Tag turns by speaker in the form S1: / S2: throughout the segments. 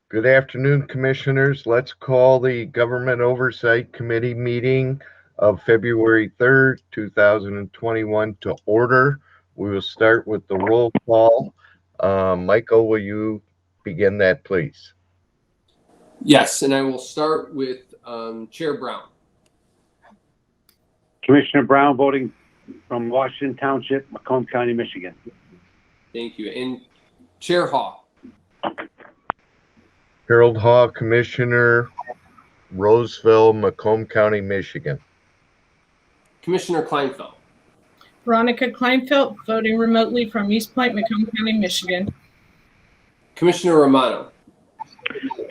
S1: Good afternoon, Commissioners. Let's call the Government Oversight Committee meeting of February 3rd, 2021 to order. We will start with the roll call. Michael, will you begin that, please?
S2: Yes, and I will start with Chair Brown.
S3: Commissioner Brown voting from Washington Township, Macomb County, Michigan.
S2: Thank you. And Chair Haw.
S1: Harold Haw, Commissioner, Roseville, Macomb County, Michigan.
S2: Commissioner Kleinfeld.
S4: Veronica Kleinfeld, voting remotely from East Point, Macomb County, Michigan.
S2: Commissioner Romano.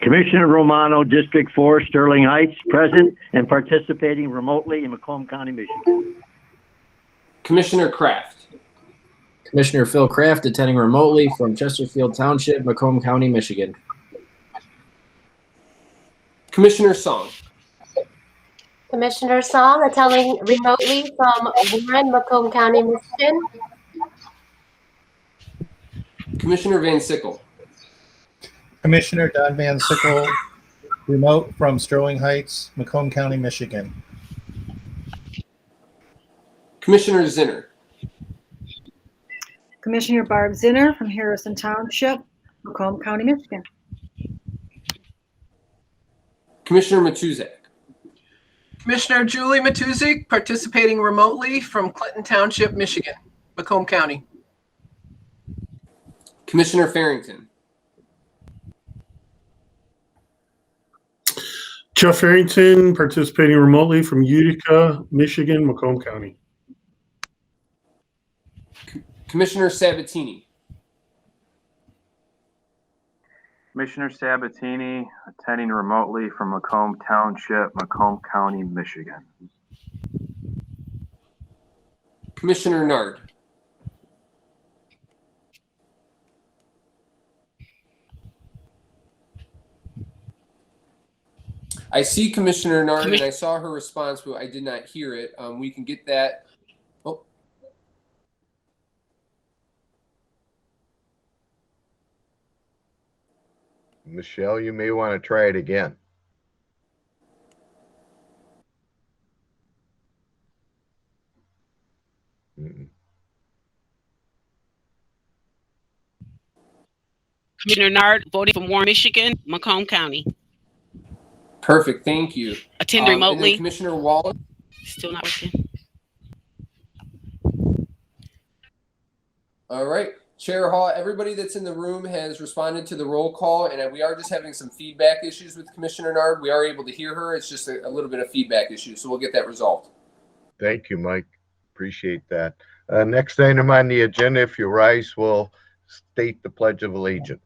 S5: Commissioner Romano, District 4, Sterling Heights, present and participating remotely in Macomb County, Michigan.
S2: Commissioner Kraft.
S6: Commissioner Phil Kraft, attending remotely from Chesterfield Township, Macomb County, Michigan.
S2: Commissioner Song.
S7: Commissioner Song, attending remotely from Warren, Macomb County, Michigan.
S2: Commissioner Van Sickle.
S8: Commissioner Don Van Sickle, remote from Sterling Heights, Macomb County, Michigan.
S2: Commissioner Zinner.
S9: Commissioner Barb Zinner from Harrison Township, Macomb County, Michigan.
S2: Commissioner Matuzak.
S10: Commissioner Julie Matuzik, participating remotely from Clinton Township, Michigan, Macomb County.
S2: Commissioner Farrington.
S11: Jeff Farrington, participating remotely from Utica, Michigan, Macomb County.
S2: Commissioner Sabatini.
S12: Commissioner Sabatini, attending remotely from Macomb Township, Macomb County, Michigan.
S2: Commissioner Nard. I see Commissioner Nard, and I saw her response, but I did not hear it. We can get that. Oh.
S1: Michelle, you may want to try it again.
S13: Commissioner Nard, voting from Warren, Michigan, Macomb County.
S2: Perfect, thank you.
S13: Attend remotely.
S2: Commissioner Wallace.
S13: Still not working.
S2: All right. Chair Hall, everybody that's in the room has responded to the roll call, and we are just having some feedback issues with Commissioner Nard. We are able to hear her. It's just a little bit of feedback issue, so we'll get that resolved.
S1: Thank you, Mike. Appreciate that. Next item on the agenda, if you rise, will state the Pledge of Allegiance.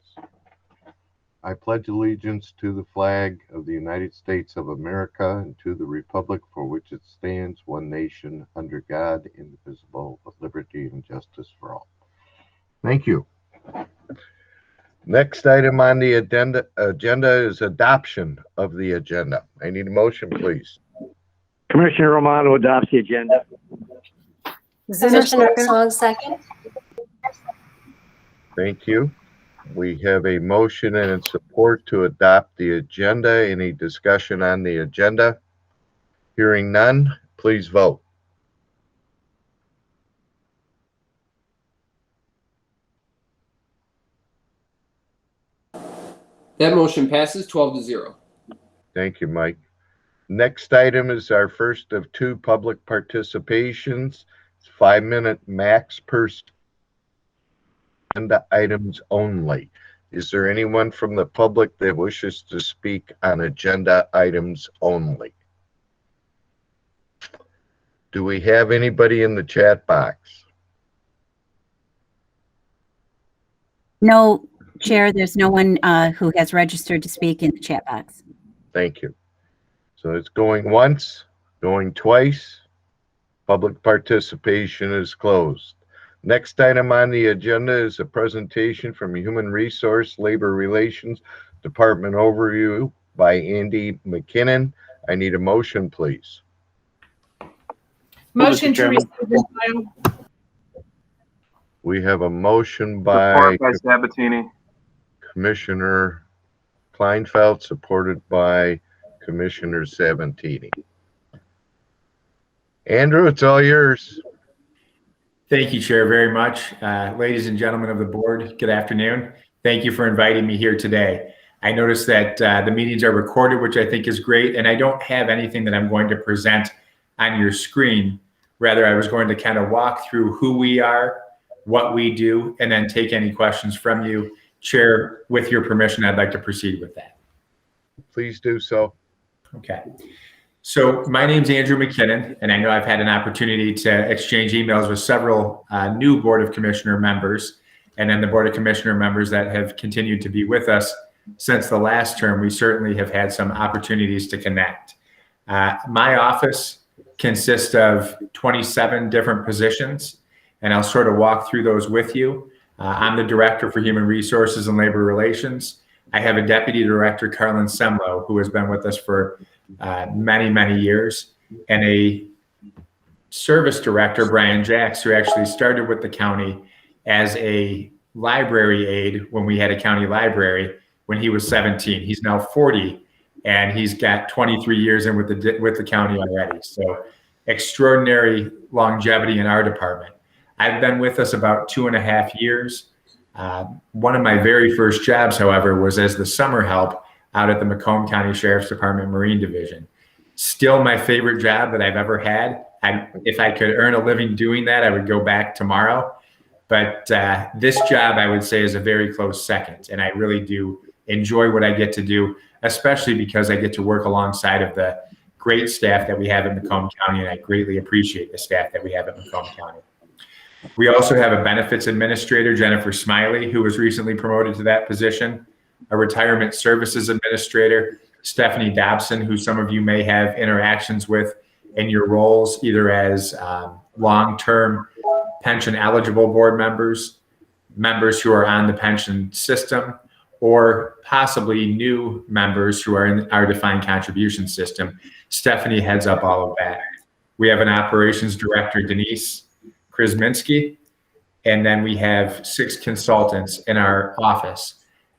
S1: I pledge allegiance to the flag of the United States of America and to the republic for which it stands, one nation, under God, indivisible, with liberty and justice for all. Thank you. Next item on the agenda is adoption of the agenda. I need a motion, please.
S5: Commissioner Romano adopts the agenda.
S7: Commissioner Song, second.
S1: Thank you. We have a motion and support to adopt the agenda. Any discussion on the agenda? Hearing none, please vote.
S2: That motion passes 12-0.
S1: Thank you, Mike. Next item is our first of two public participations. It's 5-minute max per agenda items only. Is there anyone from the public that wishes to speak on agenda items only? Do we have anybody in the chat box?
S14: No, Chair, there's no one who has registered to speak in the chat box.
S1: Thank you. So it's going once, going twice. Public participation is closed. Next item on the agenda is a presentation from Human Resource Labor Relations Department overview by Andy McKinnon. I need a motion, please.
S4: Motion to receive and file.
S1: We have a motion by
S12: Support by Sabatini.
S1: Commissioner Kleinfeld, supported by Commissioner Sabatini. Andrew, it's all yours.
S15: Thank you, Chair, very much. Ladies and gentlemen of the board, good afternoon. Thank you for inviting me here today. I noticed that the meetings are recorded, which I think is great, and I don't have anything that I'm going to present on your screen. Rather, I was going to kind of walk through who we are, what we do, and then take any questions from you. Chair, with your permission, I'd like to proceed with that.
S1: Please do so.
S15: Okay. So my name's Andrew McKinnon, and I know I've had an opportunity to exchange emails with several new Board of Commissioner members, and then the Board of Commissioner members that have continued to be with us since the last term. We certainly have had some opportunities to connect. My office consists of 27 different positions, and I'll sort of walk through those with you. I'm the Director for Human Resources and Labor Relations. I have a Deputy Director, Carlin Semlo, who has been with us for many, many years, and a Service Director, Brian Jacks, who actually started with the county as a library aide when we had a county library when he was 17. He's now 40, and he's got 23 years in with the county already. So extraordinary longevity in our department. I've been with us about 2.5 years. One of my very first jobs, however, was as the summer help out at the Macomb County Sheriff's Department Marine Division. Still my favorite job that I've ever had. If I could earn a living doing that, I would go back tomorrow. But this job, I would say, is a very close second. And I really do enjoy what I get to do, especially because I get to work alongside of the great staff that we have in Macomb County. And I greatly appreciate the staff that we have at Macomb County. We also have a benefits administrator, Jennifer Smiley, who was recently promoted to that position. A retirement services administrator, Stephanie Dobson, who some of you may have interactions with in your roles, either as long-term pension eligible board members who are on the pension system, or possibly new members who are in our defined contribution system. Stephanie heads up all of that. We have an operations director, Denise Krasminski, and then we have 6 consultants in our office.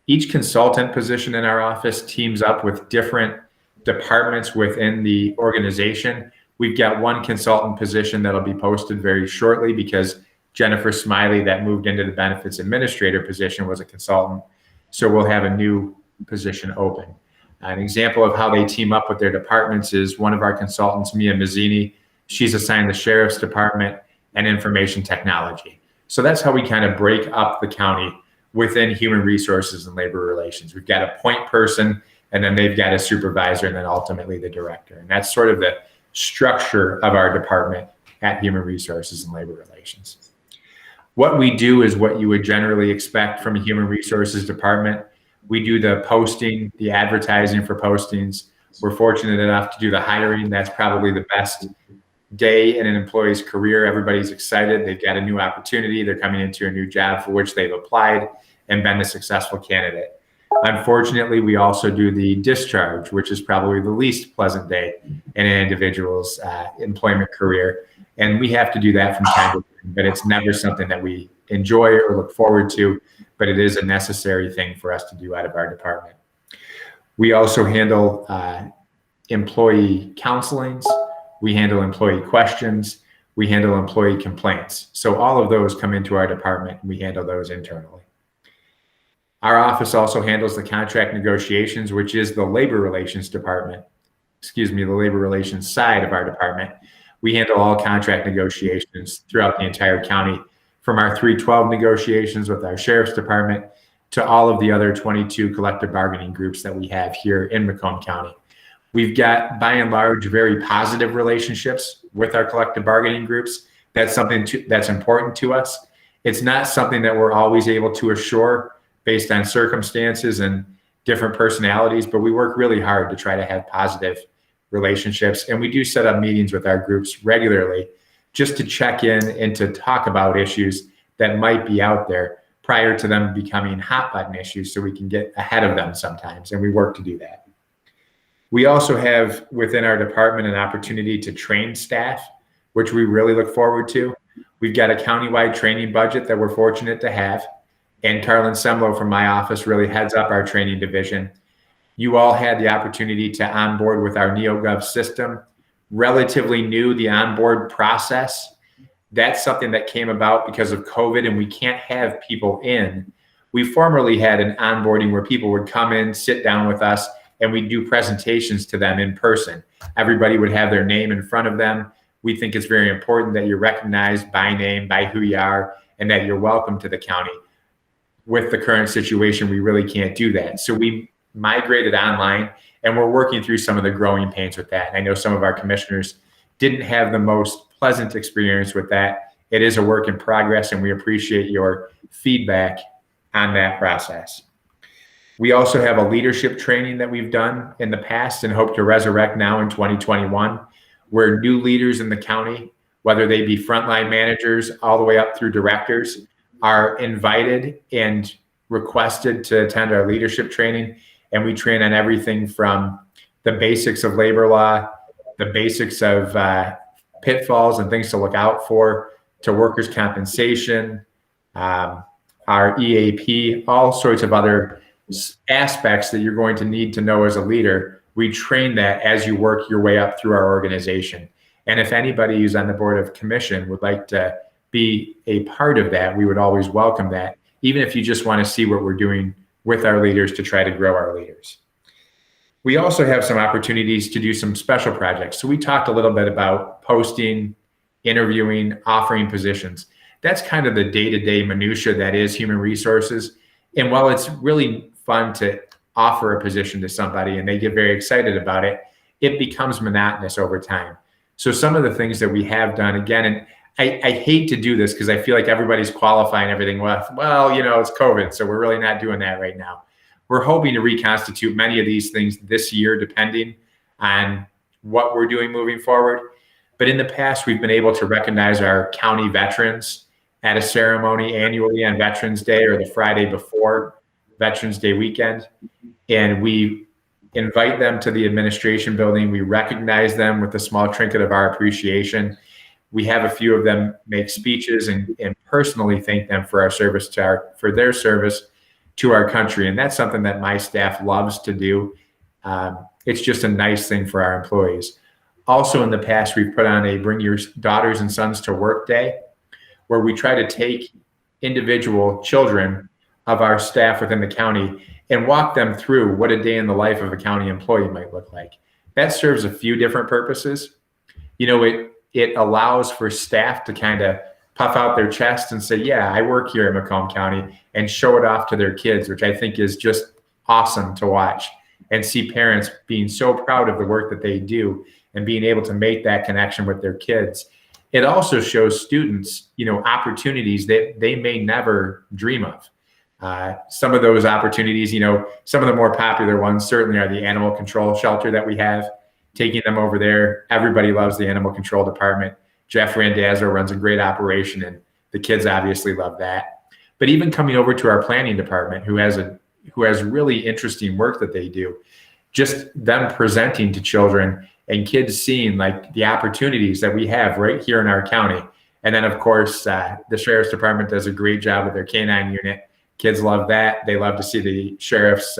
S15: Each consultant position in our office teams up with different departments within the organization. We've got one consultant position that'll be posted very shortly because Jennifer Smiley, that moved into the benefits administrator position, was a consultant. So we'll have a new position open. An example of how they team up with their departments is one of our consultants, Mia Mazzini. She's assigned the Sheriff's Department and Information Technology. So that's how we kind of break up the county within Human Resources and Labor Relations. We've got a point person, and then they've got a supervisor, and then ultimately the director. And that's sort of the structure of our department at Human Resources and Labor Relations. What we do is what you would generally expect from a Human Resources department. We do the posting, the advertising for postings. We're fortunate enough to do the hiring. That's probably the best day in an employee's career. Everybody's excited. They've got a new opportunity. They're coming into a new job for which they've applied and been a successful candidate. Unfortunately, we also do the discharge, which is probably the least pleasant day in an individual's employment career. And we have to do that from time to time, but it's never something that we enjoy or look forward to, but it is a necessary thing for us to do out of our department. We also handle employee counselings. We handle employee questions. We handle employee complaints. So all of those come into our department, and we handle those internally. Our office also handles the contract negotiations, which is the labor relations department, the labor relations side of our department. We handle all contract negotiations throughout the entire county, from our 312 negotiations with our sheriff's department to all of the other 22 collective bargaining groups that we have here in Macomb County. We've got, by and large, very positive relationships with our collective bargaining groups. That's something that's important to us. It's not something that we're always able to assure based on circumstances and different personalities, but we work really hard to try to have positive relationships. And we do set up meetings with our groups regularly just to check in and to talk about issues that might be out there prior to them becoming hot button issues, so we can get ahead of them sometimes, and we work to do that. We also have within our department an opportunity to train staff, which we really look forward to. We've got a countywide training budget that we're fortunate to have, and Carlin Semlo from my office really heads up our training division. You all had the opportunity to onboard with our NeoGov system. Relatively new, the onboard process. That's something that came about because of COVID, and we can't have people in. We formerly had an onboarding where people would come in, sit down with us, and we'd do presentations to them in person. Everybody would have their name in front of them. We think it's very important that you're recognized by name, by who you are, and that you're welcome to the county. With the current situation, we really can't do that. So we migrated online, and we're working through some of the growing pains with that. And I know some of our commissioners didn't have the most pleasant experience with that. It is a work in progress, and we appreciate your feedback on that process. We also have a leadership training that we've done in the past and hope to resurrect now in 2021, where new leaders in the county, whether they be frontline managers all the way up through directors, are invited and requested to attend our leadership training. And we train on everything from the basics of labor law, the basics of pitfalls and things to look out for, to workers' compensation, our EAP, all sorts of other aspects that you're going to need to know as a leader. We train that as you work your way up through our organization. And if anybody who's on the Board of Commission would like to be a part of that, we would always welcome that, even if you just want to see what we're doing with our leaders to try to grow our leaders. We also have some opportunities to do some special projects. So we talked a little bit about posting, interviewing, offering positions. That's kind of the day-to-day minutia that is human resources. And while it's really fun to offer a position to somebody and they get very excited about it, it becomes monotonous over time. So some of the things that we have done, again, and I hate to do this because I feel like everybody's qualifying everything with, well, you know, it's COVID, so we're really not doing that right now. We're hoping to reconstitute many of these things this year, depending on what we're doing moving forward. But in the past, we've been able to recognize our county veterans at a ceremony annually on Veterans Day or the Friday before Veterans Day weekend. And we invite them to the administration building. We recognize them with a small trinket of our appreciation. We have a few of them make speeches and personally thank them for for their service to our country. And that's something that my staff loves to do. It's just a nice thing for our employees. Also in the past, we've put on a Bring Your Daughters and Sons to Work Day, where we try to take individual children of our staff within the county and walk them through what a day in the life of a county employee might look like. That serves a few different purposes. You know, it allows for staff to kind of puff out their chest and say, yeah, I work here in Macomb County, and show it off to their kids, which I think is just awesome to watch, and see parents being so proud of the work that they do and being able to make that connection with their kids. It also shows students, you know, opportunities that they may never dream of. Some of those opportunities, you know, some of the more popular ones certainly are the animal control shelter that we have. Taking them over there. Everybody loves the animal control department. Jeff Randazzo runs a great operation, and the kids obviously love that. But even coming over to our planning department, who has really interesting work that they do, just them presenting to children and kids seeing like the opportunities that we have right here in our county. And then of course, the sheriff's department does a great job with their canine unit. Kids love that. They love to see the sheriff's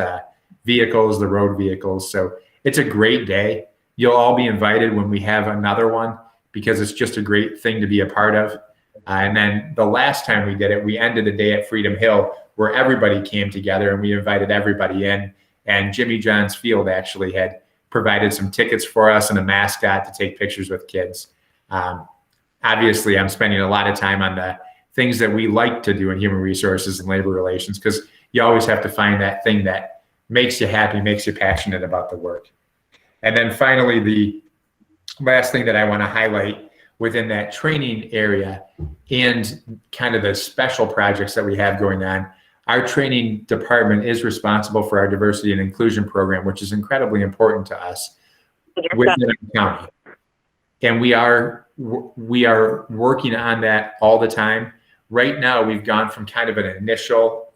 S15: vehicles, the road vehicles. So it's a great day. You'll all be invited when we have another one, because it's just a great thing to be a part of. And then the last time we did it, we ended the day at Freedom Hill, where everybody came together and we invited everybody in. And Jimmy John's Field actually had provided some tickets for us and a mascot to take pictures with kids. Obviously, I'm spending a lot of time on the things that we like to do in human resources and labor relations, because you always have to find that thing that makes you happy, makes you passionate about the work. And then finally, the last thing that I want to highlight within that training area and kind of the special projects that we have going on, our training department is responsible for our diversity and inclusion program, which is incredibly important to us within our county. And we are working on that all the time. Right now, we've gone from kind of an initial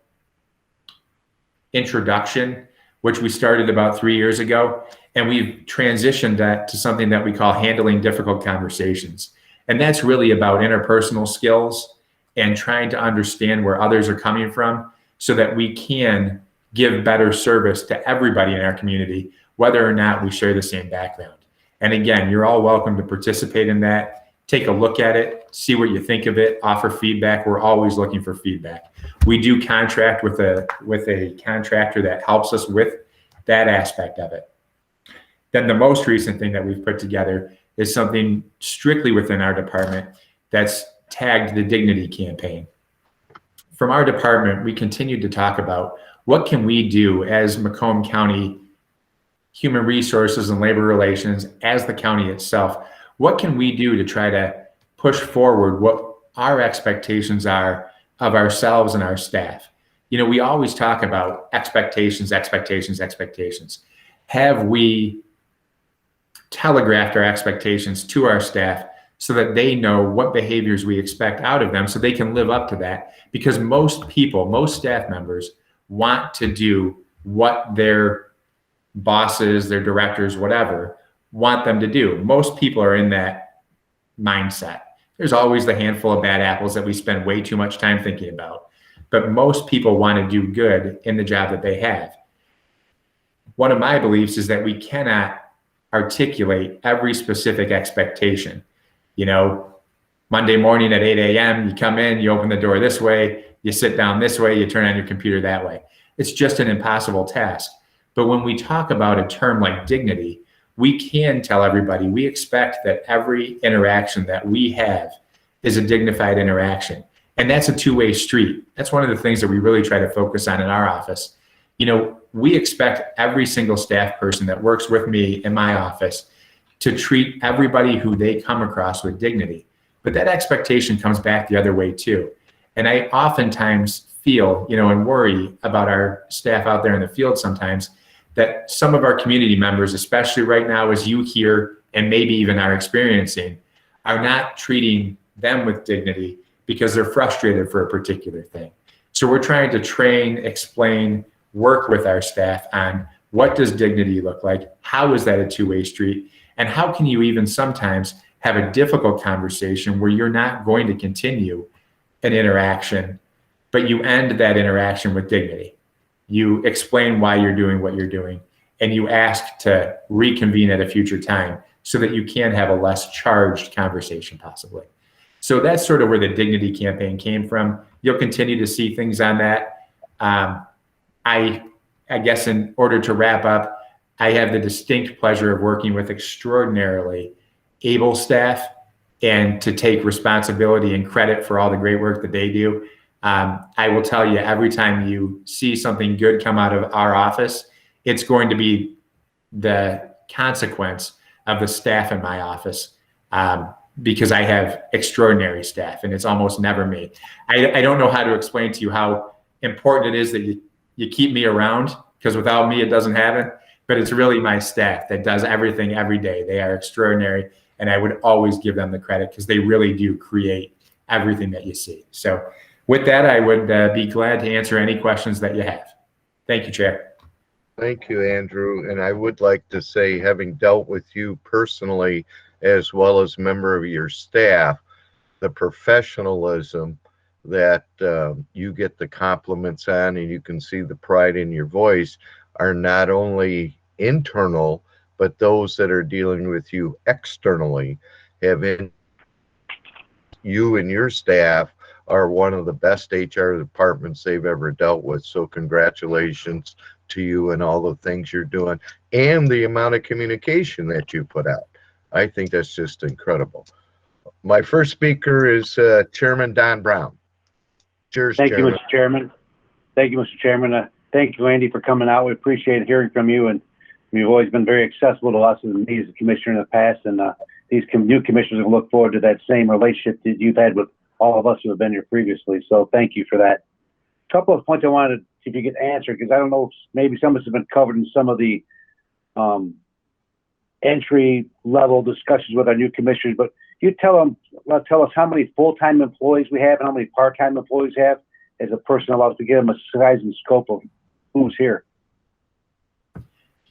S15: introduction, which we started about 3 years ago, and we've transitioned that to something that we call handling difficult conversations. And that's really about interpersonal skills and trying to understand where others are coming from so that we can give better service to everybody in our community, whether or not we share the same background. And again, you're all welcome to participate in that. Take a look at it, see what you think of it, offer feedback. We're always looking for feedback. We do contract with a contractor that helps us with that aspect of it. Then the most recent thing that we've put together is something strictly within our department that's tagged the Dignity Campaign. From our department, we continue to talk about what can we do as Macomb County Human Resources and Labor Relations, as the county itself. What can we do to try to push forward what our expectations are of ourselves and our staff? You know, we always talk about expectations, expectations, expectations. Have we telegraphed our expectations to our staff so that they know what behaviors we expect out of them so they can live up to that? Because most people, most staff members want to do what their bosses, their directors, whatever, want them to do. Most people are in that mindset. There's always the handful of bad apples that we spend way too much time thinking about. But most people want to do good in the job that they have. One of my beliefs is that we cannot articulate every specific expectation. You know, Monday morning at 8 a.m., you come in, you open the door this way, you sit down this way, you turn on your computer that way. It's just an impossible task. But when we talk about a term like dignity, we can tell everybody we expect that every interaction that we have is a dignified interaction. And that's a two-way street. That's one of the things that we really try to focus on in our office. You know, we expect every single staff person that works with me in my office to treat everybody who they come across with dignity. But that expectation comes back the other way too. And I oftentimes feel, you know, and worry about our staff out there in the field sometimes, that some of our community members, especially right now as you hear and maybe even are experiencing, are not treating them with dignity because they're frustrated for a particular thing. So we're trying to train, explain, work with our staff on what does dignity look like, how is that a two-way street, and how can you even sometimes have a difficult conversation where you're not going to continue an interaction, but you end that interaction with dignity. You explain why you're doing what you're doing, and you ask to reconvene at a future time so that you can have a less charged conversation possibly. So that's sort of where the Dignity Campaign came from. You'll continue to see things on that. I guess in order to wrap up, I have the distinct pleasure of working with extraordinarily able staff and to take responsibility and credit for all the great work that they do. I will tell you, every time you see something good come out of our office, it's going to be the consequence of the staff in my office, because I have extraordinary staff and it's almost never me. I don't know how to explain to you how important it is that you keep me around, because without me, it doesn't happen. But it's really my staff that does everything every day. They are extraordinary, and I would always give them the credit because they really do create everything that you see. So with that, I would be glad to answer any questions that you have. Thank you, Chair.
S1: Thank you, Andrew. And I would like to say, having dealt with you personally, as well as a member of your staff, the professionalism that you get the compliments on, and you can see the pride in your voice, are not only internal, but those that are dealing with you externally you and your staff are one of the best HR departments they've ever dealt with. So congratulations to you and all the things you're doing and the amount of communication that you put out. I think that's just incredible. My first speaker is Chairman Don Brown. Cheers,
S3: Thank
S1: Chairman.
S3: you, Mr. Chairman. Thank you, Mr. Chairman. Thank you, Andy, for coming out. We appreciate hearing from you, and you've always been very accessible to us and me as a commissioner in the past, and these new commissioners will look forward to that same relationship that you've had with all of us who have been here previously. So thank you for that. A couple of points I wanted to see if you could answer, because I don't know if maybe some of us have been covered in some of the entry level discussions with our new commissioners, but you tell us how many full-time employees we have and how many part-time employees we have as a person allows to give them a size and scope of who's here.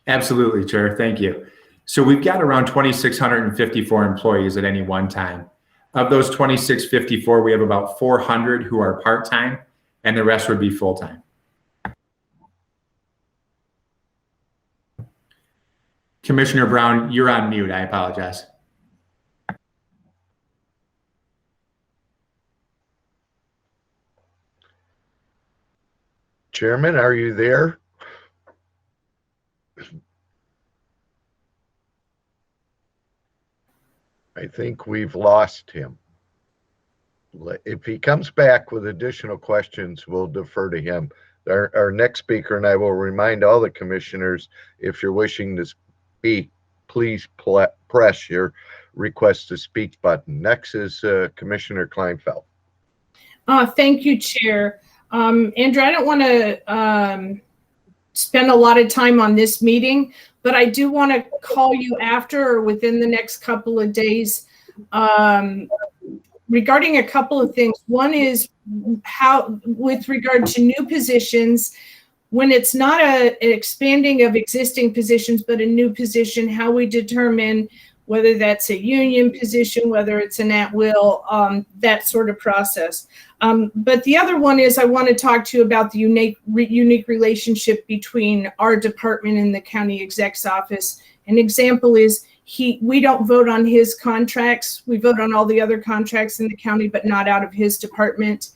S15: Absolutely, Chair. Thank you. So we've got around 2,654 employees at any one time. Of those 2,654, we have about 400 who are part-time, and the rest would be full-time. Commissioner Brown, you're on mute. I apologize.
S1: Chairman, are you there? I think we've lost him. If he comes back with additional questions, we'll defer to him. Our next speaker, and I will remind all the commissioners, if you're wishing to speak, please press your request to speak button. Next is Commissioner Kleinfeld.
S4: Thank you, Chair. Andrew, I don't want to spend a lot of time on this meeting, but I do want to call you after or within the next couple of days regarding a couple of things. One is how, with regard to new positions, when it's not an expanding of existing positions, but a new position, how we determine whether that's a union position, whether it's an at-will, that sort of process. But the other one is I want to talk to you about the unique relationship between our department and the county exec's office. An example is we don't vote on his contracts. We vote on all the other contracts in the county, but not out of his department.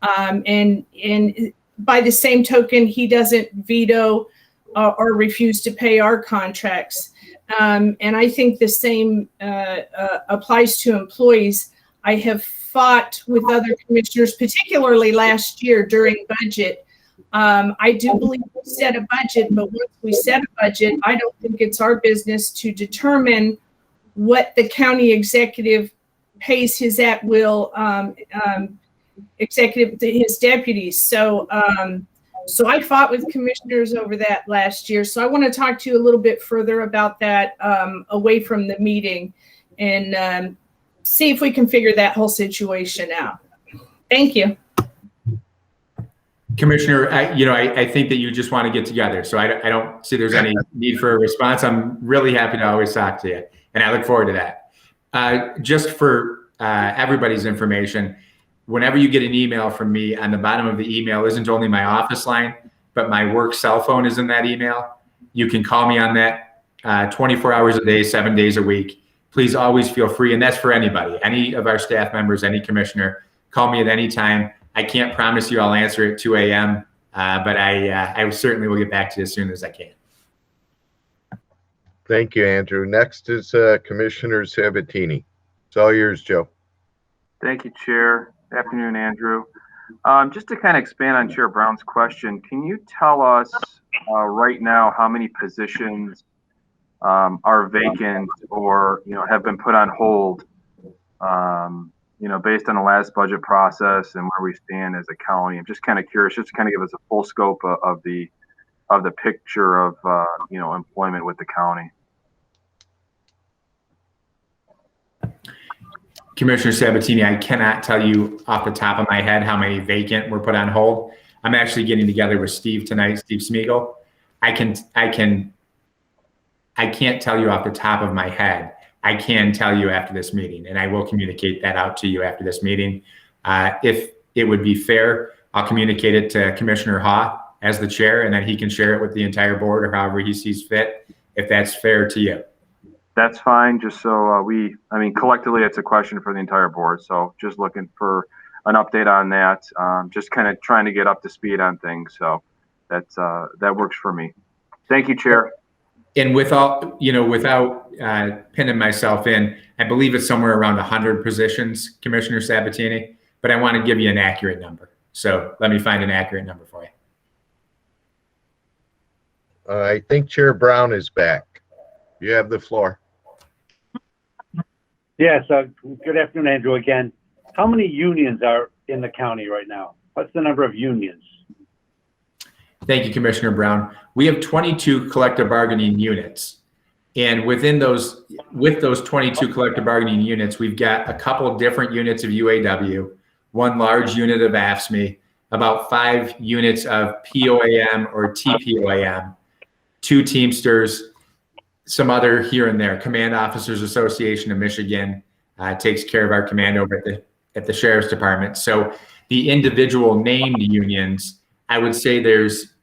S4: And by the same token, he doesn't veto or refuse to pay our contracts. And I think the same applies to employees. I have fought with other commissioners, particularly last year during budget. I do believe we set a budget, but once we set a budget, I don't think it's our business to determine what the county executive pays his at-will executive, his deputies. So I fought with commissioners over that last year. So I want to talk to you a little bit further about that away from the meeting and see if we can figure that whole situation out. Thank you.
S15: Commissioner, I think that you just want to get together. So I don't see there's any need for a response. I'm really happy to always talk to you, and I look forward to that. Just for everybody's information, whenever you get an email from me, on the bottom of the email isn't only my office line, but my work cell phone is in that email. You can call me on that 24 hours a day, 7 days a week. Please always feel free, and that's for anybody, any of our staff members, any commissioner. Call me at any time. I can't promise you I'll answer at 2 a.m., but I certainly will get back to you as soon as I can.
S1: Thank you, Andrew. Next is Commissioner Sabatini. It's all yours, Joe.
S12: Thank you, Chair. Afternoon, Andrew. Just to kind of expand on Chair Brown's question, can you tell us right now how many positions are vacant or have been put on hold? Based on the last budget process and where we stand as a county. I'm just kind of curious, just to kind of give us a full scope of the picture of employment with the county.
S15: Commissioner Sabatini, I cannot tell you off the top of my head how many vacant were put on hold. I'm actually getting together with Steve tonight, Steve Smeagol. I can't tell you off the top of my head. I can tell you after this meeting, and I will communicate that out to you after this meeting. If it would be fair, I'll communicate it to Commissioner Haw as the chair, and then he can share it with the entire board or however he sees fit, if that's fair to you.
S12: That's fine. Just so collectively, it's a question for the entire board. So just looking for an update on that. Just kind of trying to get up to speed on things. So that works for me. Thank you, Chair.
S15: And without pinning myself in, I believe it's somewhere around 100 positions, Commissioner Sabatini, but I want to give you an accurate number. So let me find an accurate number for you.
S1: I think Chair Brown is back. You have the floor.
S3: Yes, good afternoon, Andrew, again. How many unions are in the county right now? What's the number of unions?
S15: Thank you, Commissioner Brown. We have 22 collective bargaining units. And with those 22 collective bargaining units, we've got a couple of different units of UAW, one large unit of AFSCME, about 5 units of POAM or TPOAM, 2 Teamsters, some other here and there. Command Officers Association of Michigan takes care of our command over at the Sheriff's Department. So the individual named unions, I would say there's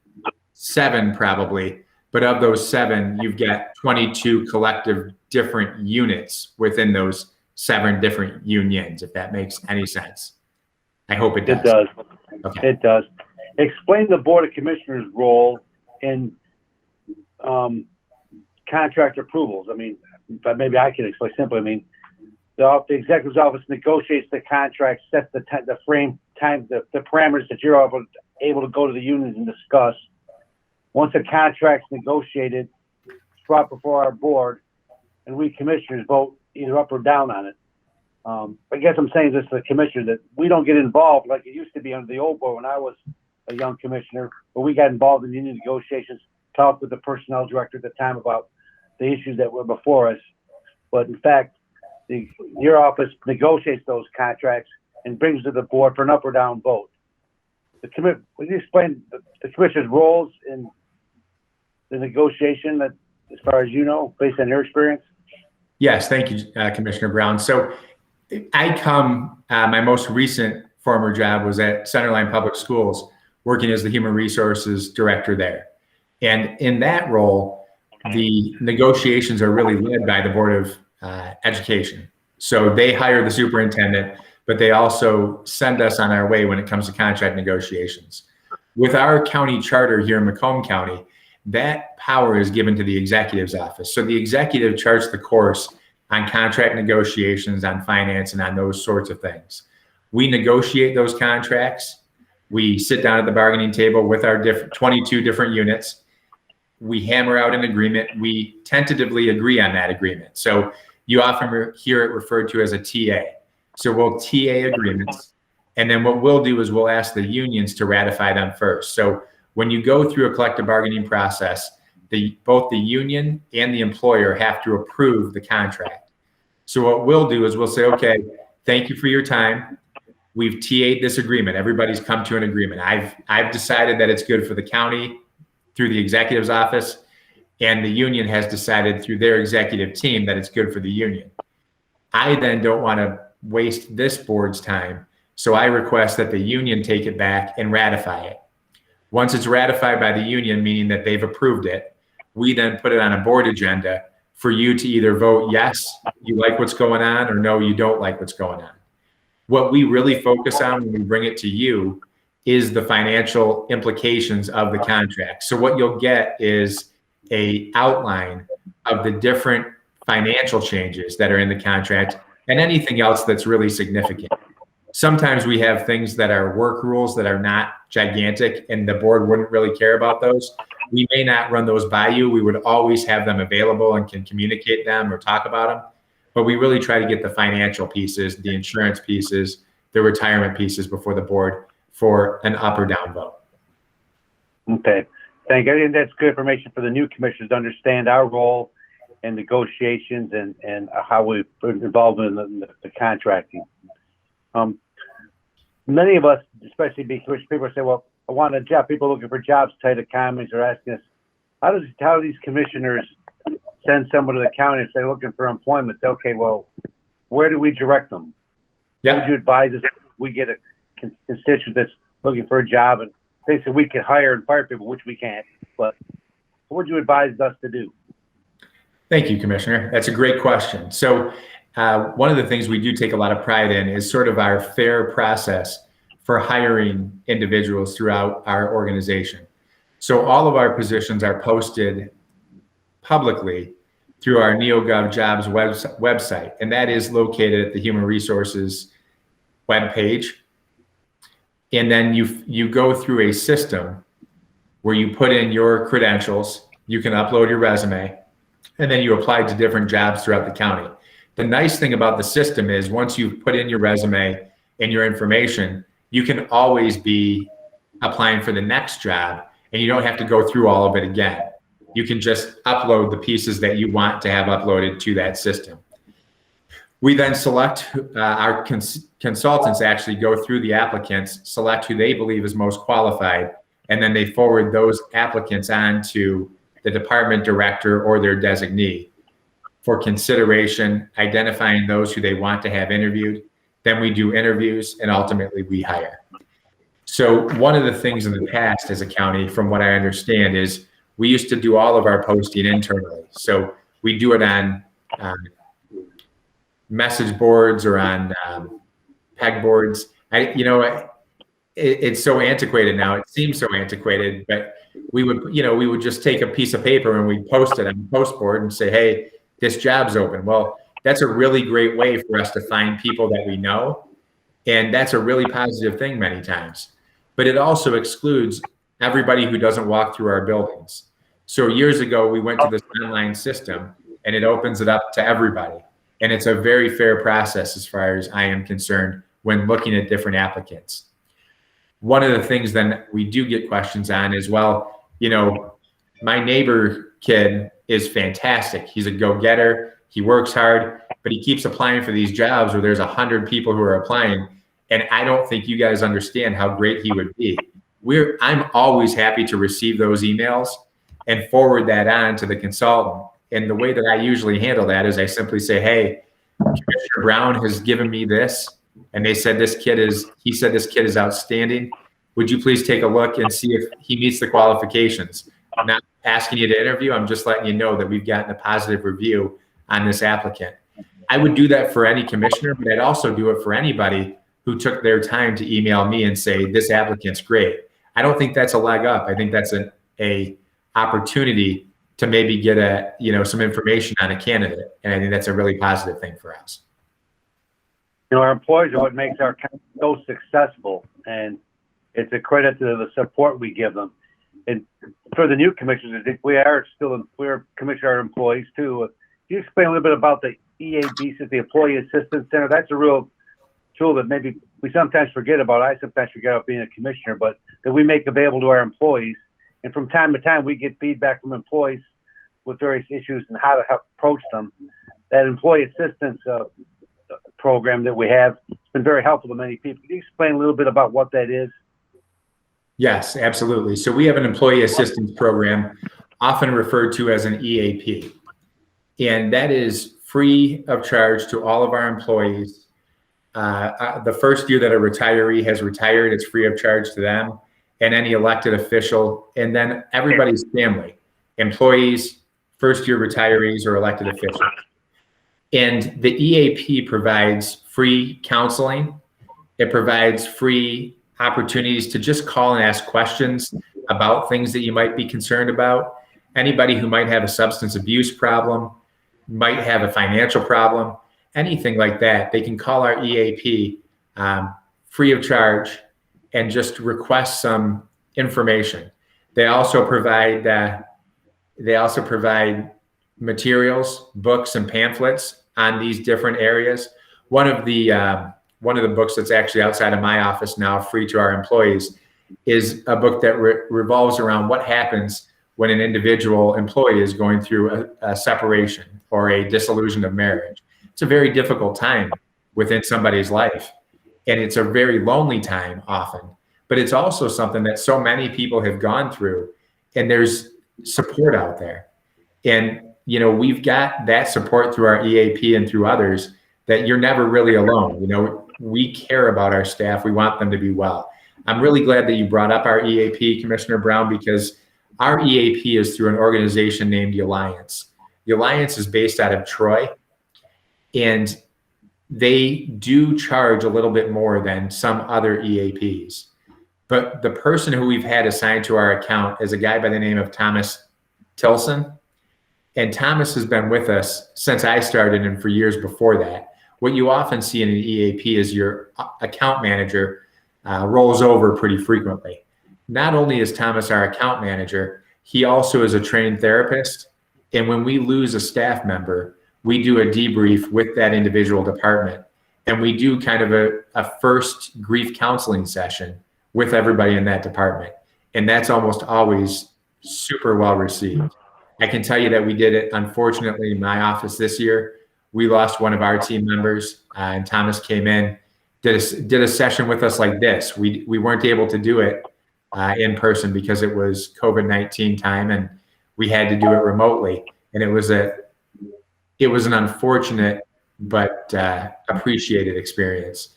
S15: 7 probably, but of those 7, you've got 22 collective different units within those 7 different unions, if that makes any sense. I hope it does.
S3: It does.
S15: Okay.
S3: It does. Explain the Board of Commissioners' role in contract approvals. I mean, but maybe I can explain simply. I mean, the executive's office negotiates the contract, sets the parameters that you're able to go to the unions and discuss. Once a contract's negotiated, it's brought before our board, and we commissioners vote either up or down on it. I guess I'm saying this to the commissioner, that we don't get involved like it used to be under the old board when I was a young commissioner, but we got involved in union negotiations, talked with the personnel director at the time about the issues that were before us. But in fact, your office negotiates those contracts and brings to the board for an up or down vote. Would you explain the commissioner's roles in the negotiation, that, as far as you know, based on your experience?
S15: Yes, thank you, Commissioner Brown. So my most recent former job was at Centerline Public Schools, working as the Human Resources Director there. And in that role, the negotiations are really led by the Board of Education. So they hire the superintendent, but they also send us on our way when it comes to contract negotiations. With our county charter here in Macomb County, that power is given to the executive's office. So the executive charts the course on contract negotiations, on finance, and on those sorts of things. We negotiate those contracts. We sit down at the bargaining table with our 22 different units. We hammer out an agreement. We tentatively agree on that agreement. So you often hear it referred to as a TA. So we'll TA agreements. And then what we'll do is we'll ask the unions to ratify them first. So when you go through a collective bargaining process, both the union and the employer have to approve the contract. So what we'll do is we'll say, okay, thank you for your time. We've TA'd this agreement. Everybody's come to an agreement. I've decided that it's good for the county through the executive's office, and the union has decided through their executive team that it's good for the union. I then don't want to waste this board's time, so I request that the union take it back and ratify it. Once it's ratified by the union, meaning that they've approved it, we then put it on a board agenda for you to either vote yes, you like what's going on, or no, you don't like what's going on. What we really focus on when we bring it to you is the financial implications of the contract. So what you'll get is an outline of the different financial changes that are in the contract and anything else that's really significant. Sometimes we have things that are work rules that are not gigantic and the board wouldn't really care about those. We may not run those by you. We would always have them available and can communicate them or talk about them. But we really try to get the financial pieces, the insurance pieces, the retirement pieces before the board for an up or down vote.
S3: Okay, thank you. I think that's good information for the new commissioners to understand our role in negotiations and how we're involved in the contracting. Many of us, especially big commission people, say, well, I want a job. People looking for jobs, tight economies are asking us, how do these commissioners send someone to the county if they're looking for employment? Okay, well, where do we direct them?
S15: Yeah.
S3: Would you advise us if we get a constituent that's looking for a job and they say we can hire and fire people, which we can't, but what would you advise us to do?
S15: Thank you, Commissioner. That's a great question. So one of the things we do take a lot of pride in is sort of our fair process for hiring individuals throughout our organization. So all of our positions are posted publicly through our NeoGov Jobs website, and that is located at the Human Resources webpage. And then you go through a system where you put in your credentials, you can upload your resume, and then you apply to different jobs throughout the county. The nice thing about the system is once you've put in your resume and your information, you can always be applying for the next job, and you don't have to go through all of it again. You can just upload the pieces that you want to have uploaded to that system. We then select, our consultants actually go through the applicants, select who they believe is most qualified, and then they forward those applicants on to the department director or their designee for consideration, identifying those who they want to have interviewed. Then we do interviews, and ultimately we hire. So one of the things in the past as a county, from what I understand, is we used to do all of our posting internally. So we do it on message boards or on pegboards. It's so antiquated now. It seems so antiquated, but we would just take a piece of paper and we'd post it on the post board and say, hey, this job's open. Well, that's a really great way for us to find people that we know. And that's a really positive thing many times. But it also excludes everybody who doesn't walk through our buildings. So years ago, we went to this online system and it opens it up to everybody. And it's a very fair process as far as I am concerned when looking at different applicants. One of the things then we do get questions on is, well, my neighbor kid is fantastic. He's a go-getter. He works hard, but he keeps applying for these jobs where there's 100 people who are applying. And I don't think you guys understand how great he would be. I'm always happy to receive those emails and forward that on to the consultant. And the way that I usually handle that is I simply say, hey, Commissioner Brown has given me this. And he said this kid is outstanding. Would you please take a look and see if he meets the qualifications? I'm not asking you to interview. I'm just letting you know that we've gotten a positive review on this applicant. I would do that for any commissioner, but I'd also do it for anybody who took their time to email me and say, this applicant's great. I don't think that's a leg up. I think that's a opportunity to maybe get some information on a candidate. And I think that's a really positive thing for us.
S3: Our employees are what makes our county so successful, and it's a credit to the support we give them. And for the new commissioners, I think we're commissioner employees too. Can you explain a little bit about the EAB, the Employee Assistance Center? That's a real tool that maybe we sometimes forget about. I sometimes forget about being a commissioner, but that we make available to our employees. And from time to time, we get feedback from employees with various issues and how to help approach them. That employee assistance program that we have has been very helpful to many people. Can you explain a little bit about what that is?
S15: Yes, absolutely. So we have an employee assistance program, often referred to as an EAP. And that is free of charge to all of our employees. The first year that a retiree has retired, it's free of charge to them and any elected official, and then everybody's family, employees, first-year retirees, or elected officials. And the EAP provides free counseling. It provides free opportunities to just call and ask questions about things that you might be concerned about. Anybody who might have a substance abuse problem, might have a financial problem, anything like that, they can call our EAP free of charge and just request some information. They also provide materials, books, and pamphlets on these different areas. One of the books that's actually outside of my office now, free to our employees, is a book that revolves around what happens when an individual employee is going through a separation or a dissolution of marriage. It's a very difficult time within somebody's life, and it's a very lonely time often, but it's also something that so many people have gone through, and there's support out there. And we've got that support through our EAP and through others, that you're never really alone. We care about our staff. We want them to be well. I'm really glad that you brought up our EAP, Commissioner Brown, because our EAP is through an organization named the Alliance. The Alliance is based out of Troy, and they do charge a little bit more than some other EAPs. But the person who we've had assigned to our account is a guy by the name of Thomas Tilson. And Thomas has been with us since I started and for years before that. What you often see in an EAP is your account manager rolls over pretty frequently. Not only is Thomas our account manager, he also is a trained therapist. And when we lose a staff member, we do a debrief with that individual department. And we do kind of a first grief counseling session with everybody in that department. And that's almost always super well received. I can tell you that we did it, unfortunately, in my office this year. We lost one of our team members, and Thomas came in, did a session with us like this. We weren't able to do it in person because it was COVID-19 time, and we had to do it remotely. And it was an unfortunate but appreciated experience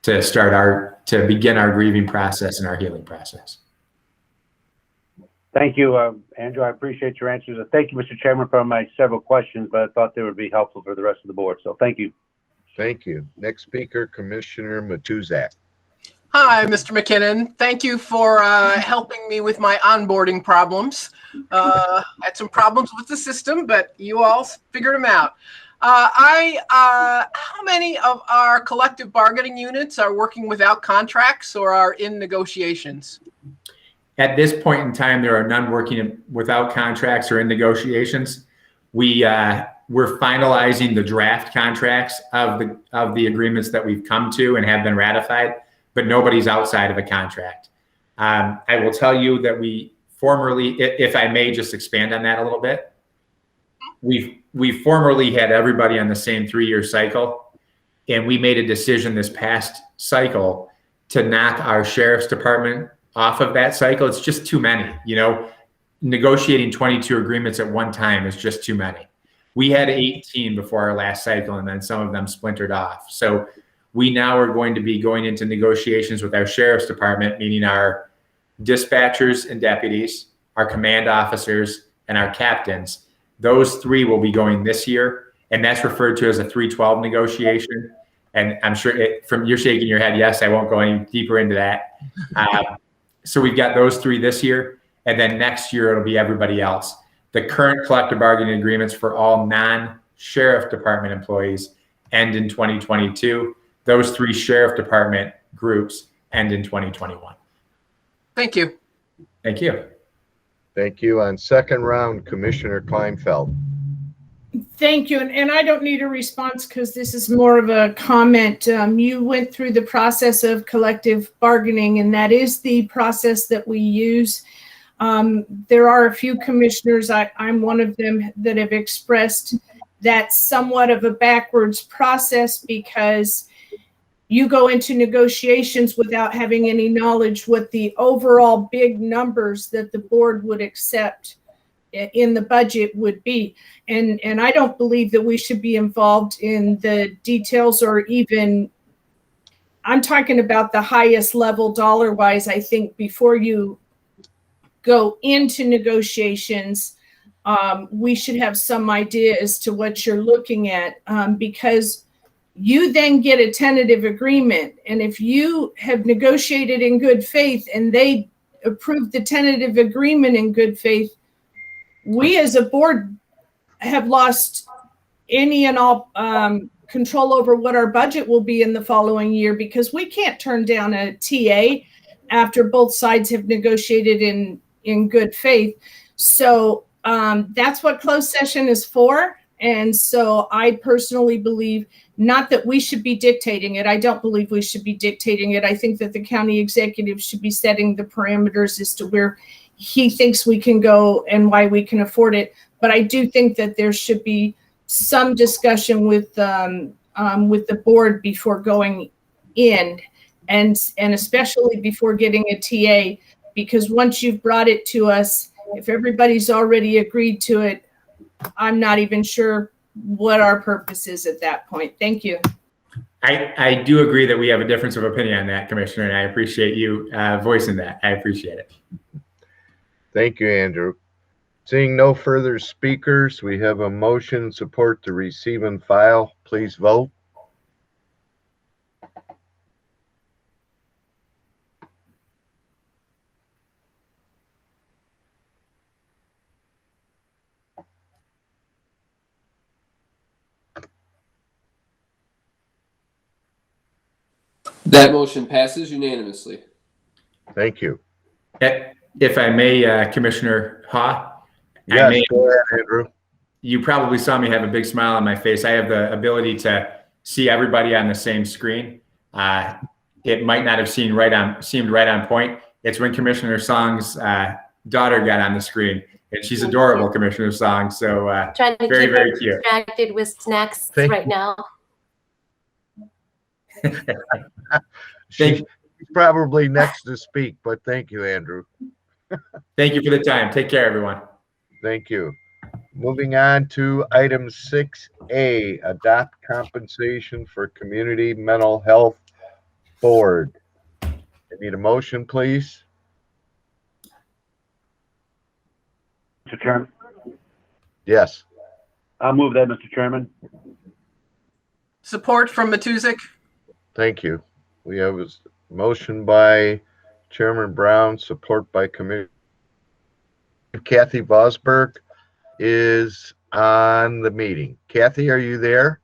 S15: to begin our grieving process and our healing process.
S3: Thank you, Andrew. I appreciate your answers. Thank you, Mr. Chairman, for my several questions, but I thought they would be helpful for the rest of the board. So thank you.
S1: Thank you. Next speaker, Commissioner Matuzak.
S10: Hi, Mr. McKinnon. Thank you for helping me with my onboarding problems. Had some problems with the system, but you all figured them out. How many of our collective bargaining units are working without contracts or are in negotiations?
S15: At this point in time, there are none working without contracts or in negotiations. We're finalizing the draft contracts of the agreements that we've come to and have been ratified, but nobody's outside of a contract. I will tell you that we formerly, if I may just expand on that a little bit, we formerly had everybody on the same 3-year cycle, and we made a decision this past cycle to knock our sheriff's department off of that cycle. It's just too many, negotiating 22 agreements at one time is just too many. We had 18 before our last cycle, and then some of them splintered off. So we now are going to be going into negotiations with our sheriff's department, meaning our dispatchers and deputies, our command officers, and our captains. Those 3 will be going this year, and that's referred to as a 312 negotiation. And I'm sure from you're shaking your head, yes, I won't go any deeper into that. So we've got those 3 this year, and then next year it'll be everybody else. The current collective bargaining agreements for all non-sheriff department employees end in 2022. Those 3 sheriff department groups end in 2021.
S10: Thank you.
S15: Thank you.
S1: Thank you. On second round, Commissioner Kleinfeld.
S4: Thank you. And I don't need a response because this is more of a comment. You went through the process of collective bargaining, and that is the process that we use. There are a few commissioners, I'm one of them, that have expressed that somewhat of a backwards process because you go into negotiations without having any knowledge what the overall big numbers that the board would accept in the budget would be. And I don't believe that we should be involved in the details or even, I'm talking about the highest level dollar wise. I think before you go into negotiations, we should have some idea as to what you're looking at, because you then get a tentative agreement. And if you have negotiated in good faith and they approve the tentative agreement in good faith, we as a board have lost any and all control over what our budget will be in the following year, because we can't turn down a TA after both sides have negotiated in good faith. So that's what closed session is for. And so I personally believe not that we should be dictating it. I don't believe we should be dictating it. I think that the county executive should be setting the parameters as to where he thinks we can go and why we can afford it. But I do think that there should be some discussion with the board before going in, and especially before getting a TA, because once you've brought it to us, if everybody's already agreed to it, I'm not even sure what our purpose is at that point. Thank you.
S15: I do agree that we have a difference of opinion on that, Commissioner, and I appreciate you voicing that. I appreciate it.
S1: Thank you, Andrew. Seeing no further speakers, we have a motion support to receive and file. Please vote.
S2: That motion passes unanimously.
S1: Thank you.
S15: If I may, Commissioner Ha.
S1: Yes, go ahead, Andrew.
S15: You probably saw me have a big smile on my face. I have the ability to see everybody on the same screen. It might not have seemed right on point. It's when Commissioner Song's daughter got on the screen, and she's adorable, Commissioner Song. So
S7: Trying to
S15: very,
S7: keep
S15: very
S7: her
S15: cute.
S7: distracted with snacks
S1: Thank
S7: right
S1: you.
S7: now.
S1: She's probably next to speak, but thank you, Andrew.
S15: Thank you for the time. Take care, everyone.
S1: Thank you. Moving on to item 6A, adopt compensation for community mental health board. I need a motion, please.
S3: Mr. Chairman.
S1: Yes.
S3: I'll move that, Mr. Chairman.
S10: Support from Matusik.
S1: Thank you. We have a motion by Chairman Brown, support by Commissioner. Kathy Vosberg is on the meeting. Kathy, are you there?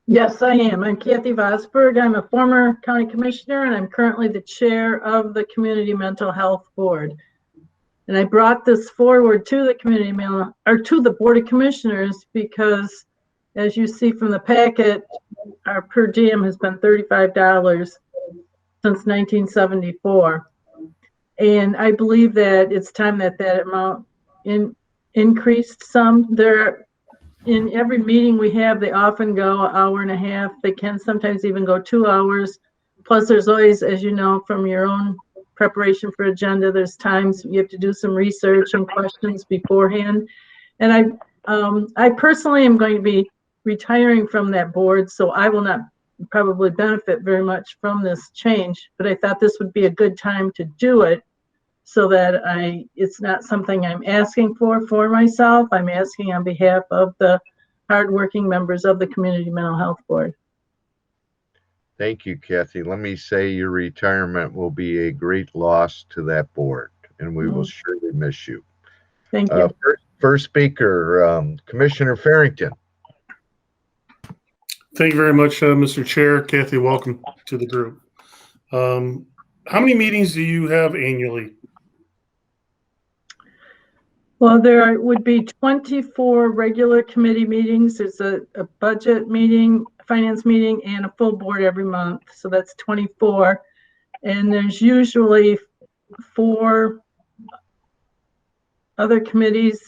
S16: Yes, I am. I'm Kathy Vosberg. I'm a former county commissioner, and I'm currently the chair of the Community Mental Health Board. And I brought this forward to the to the Board of Commissioners because, as you see from the packet, our per diem has been $35 since 1974. And I believe that it's time that that amount increased some. In every meeting we have, they often go an hour and a half. They can sometimes even go 2 hours. Plus, there's always, as you know, from your own preparation for agenda, there's times you have to do some research and questions beforehand. And I personally am going to be retiring from that board, so I will not probably benefit very much from this change. But I thought this would be a good time to do it, so that it's not something I'm asking for myself. I'm asking on behalf of the hardworking members of the Community Mental Health Board.
S1: Thank you, Kathy. Let me say your retirement will be a great loss to that board, and we will surely miss you.
S16: Thank you.
S1: First speaker, Commissioner Farrington.
S11: Thank you very much, Mr. Chair. Kathy, welcome to the group. How many meetings do you have annually?
S16: Well, there would be 24 regular committee meetings. There's a budget meeting, finance meeting, and a full board every month. So that's 24. And there's usually 4 other committees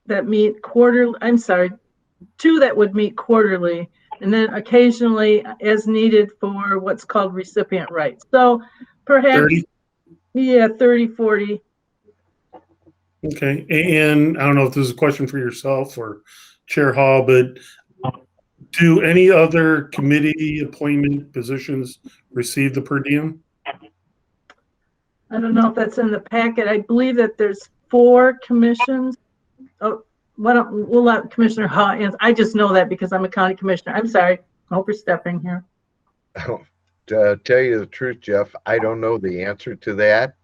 S16: that meet quarterly. I'm sorry, 2 that would meet quarterly. And then occasionally as needed for what's called recipient rights. So perhaps,
S11: 30?
S16: Yeah, 30, 40.
S11: Okay, and I don't know if this is a question for yourself or Chair Hall, but do any other committee appointment positions receive the per diem?
S16: I don't know if that's in the packet. I believe that there's 4 commissions. Oh, we'll let Commissioner Hall answer. I just know that because I'm a county commissioner. I'm sorry, overstepping here.
S1: To tell you the truth, Jeff, I don't know the answer to that.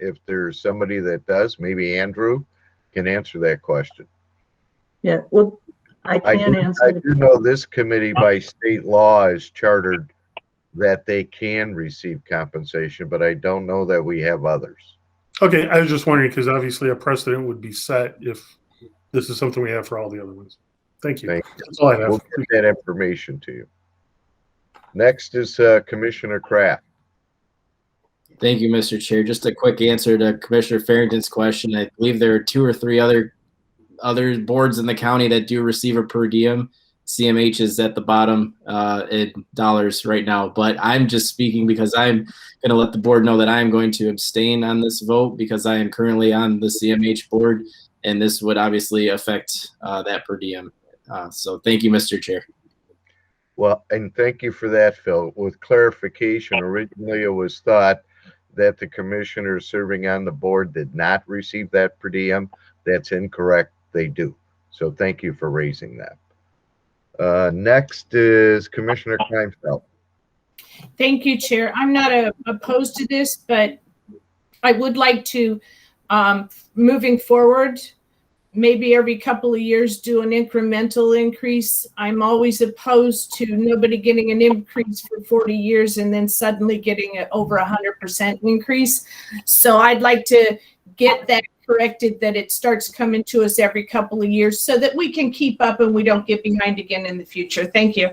S1: If there's somebody that does, maybe Andrew can answer that question.
S16: Yeah, well, I can answer.
S1: I do know this committee by state law is chartered that they can receive compensation, but I don't know that we have others.
S11: Okay, I was just wondering because obviously a precedent would be set if this is something we have for all the other ones. Thank you. That's all I have.
S1: We'll get that information to you. Next is Commissioner Kraft.
S6: Thank you, Mr. Chair. Just a quick answer to Commissioner Farrington's question. I believe there are 2 or 3 other boards in the county that do receive a per diem. CMH is at the bottom in dollars right now, but I'm just speaking because I'm going to let the board know that I'm going to abstain on this vote because I am currently on the CMH board, and this would obviously affect that per diem. So thank you, Mr. Chair.
S1: Well, and thank you for that, Phil. With clarification, originally it was thought that the commissioners serving on the board did not receive that per diem. That's incorrect. They do. So thank you for raising that. Next is Commissioner Kleinfeld.
S4: Thank you, Chair. I'm not opposed to this, but I would like to, moving forward, maybe every couple of years do an incremental increase. I'm always opposed to nobody getting an increase for 40 years and then suddenly getting an over 100% increase. So I'd like to get that corrected, that it starts coming to us every couple of years so that we can keep up and we don't get behind again in the future. Thank you.